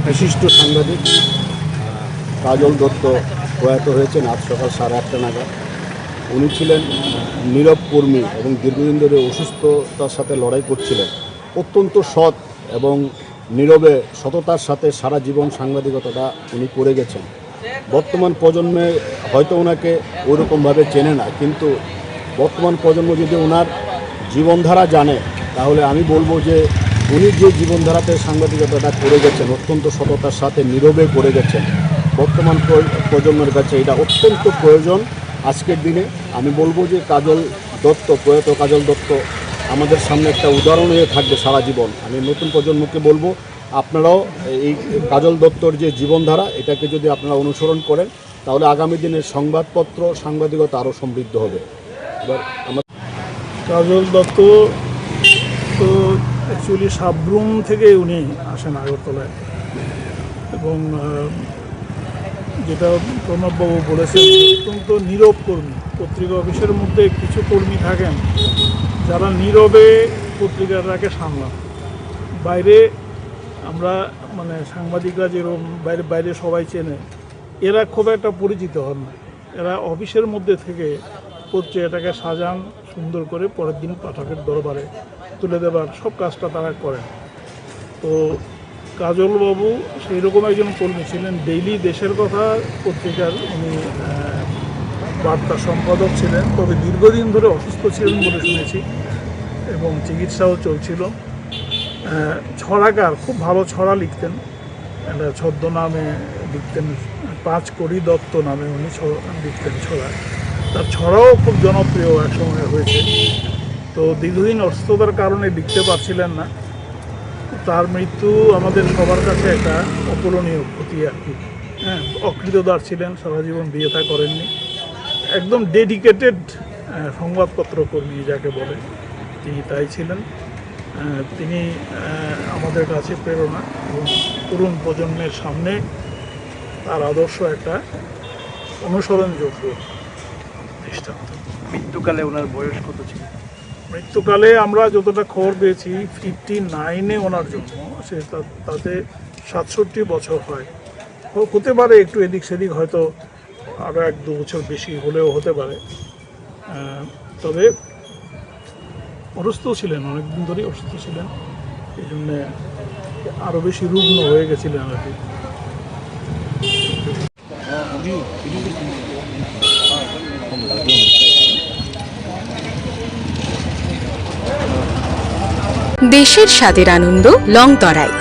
বিশিষ্ট সাংবাদিক কাজল দত্ত প্রয়াত হয়েছেন আজ সকাল 8:30 নাগাদ। উনি ছিলেন নীরব কর্মী এবং দীর্ঘদিন ধরে অসুস্থতার সাথে লড়াই করছিলেন। অত্যন্ত সৎ এবং নীরবে সততার সাথে সারা জীবন সাংবাদিকতাটা উনি করে গেছেন। বর্তমান প্রজন্মে হয়তো ওনাকে ওইরকমভাবে চেনে না, কিন্তু বর্তমান প্রজন্ম যদি ওনার জীবনধারা জানে তাহলে আমি বলবো যে উনি যে জীবনধারাতে সাংবাদিকতাটা করে গেছেন, অত্যন্ত সততার সাথে নীরবে করে গেছেন, বর্তমান প্রজন্মের কাছে এটা অত্যন্ত প্রয়োজন। আজকের দিনে আমি বলবো যে কাজল দত্ত, প্রয়াত কাজল দত্ত আমাদের সামনে একটা উদাহরণ হয়ে থাকবে সারা জীবন। আমি নতুন প্রজন্মকে বলবো আপনারাও এই কাজল দত্তর যে জীবনধারা এটাকে যদি আপনারা অনুসরণ করেন তাহলে আগামী দিনের সংবাদপত্র সাংবাদিকতা আরও সমৃদ্ধ হবে। এবার আমার কাজল দত্ত তো অ্যাকচুয়ালি সাবরুম থেকে উনি আসেন আগরতলায়, এবং যেটা প্রণববাবু বলেছেন অত্যন্ত নীরব কর্মী। পত্রিকা অফিসের মধ্যে কিছু কর্মী থাকেন যারা নীরবে পত্রিকাটাকে সামলান। বাইরে আমরা মানে সাংবাদিকরা যেরকম বাইরে বাইরে সবাই চেনে, এরা খুব একটা পরিচিত হন না। এরা অফিসের মধ্যে থেকে পত্রিকাটাকে সাজান, সুন্দর করে পরের দিন পাঠকের দরবারে তুলে দেবার সব কাজটা তারা করেন। তো কাজলবাবু সেই রকম একজন কর্মী ছিলেন। ডেইলি দেশের কথা পত্রিকার উনি বার্তা সম্পাদক ছিলেন, তবে দীর্ঘদিন ধরে অসুস্থ ছিলেন বলে শুনেছি এবং চিকিৎসাও চলছিল। ছড়াকার, খুব ভালো ছড়া লিখতেন, একটা ছদ্মনামে লিখতেন, 5 কোটি দত্ত নামে উনি লিখতেন ছড়া। তার ছড়াও খুব জনপ্রিয় একসময় হয়েছে। তো দীর্ঘদিন অসুস্থতার কারণে লিখতে পারছিলেন না। তার মৃত্যু আমাদের সবার কাছে একটা অতুলনীয় ক্ষতি আর কি। অকৃতদার ছিলেন, সারা জীবন বিয়ে থা করেননি, একদম ডেডিকেটেড সংবাদপত্র কর্মী যাকে বলে তিনি তাই ছিলেন। তিনি আমাদের কাছে প্রেরণা এবং তরুণ প্রজন্মের সামনে তার আদর্শ একটা অনুসরণযোগ্য দৃষ্টান্ত। মৃত্যুকালে ওনার বয়স কত ছিল? মৃত্যুকালে আমরা যতটা খবর পেয়েছি 59-এ ওনার জন্ম, সে তাতে 67 বছর হয়। হতে পারে একটু এদিক সেদিক, হয়তো আরও 1-2 বছর বেশি হলেও হতে পারে। তবে অসুস্থ ছিলেন, অনেকদিন ধরেই অসুস্থ ছিলেন, এই জন্যে আরও বেশি রুগ্ন হয়ে গেছিলেন আর কি। দেশের স্বাদের আনন্দ লংতরায়।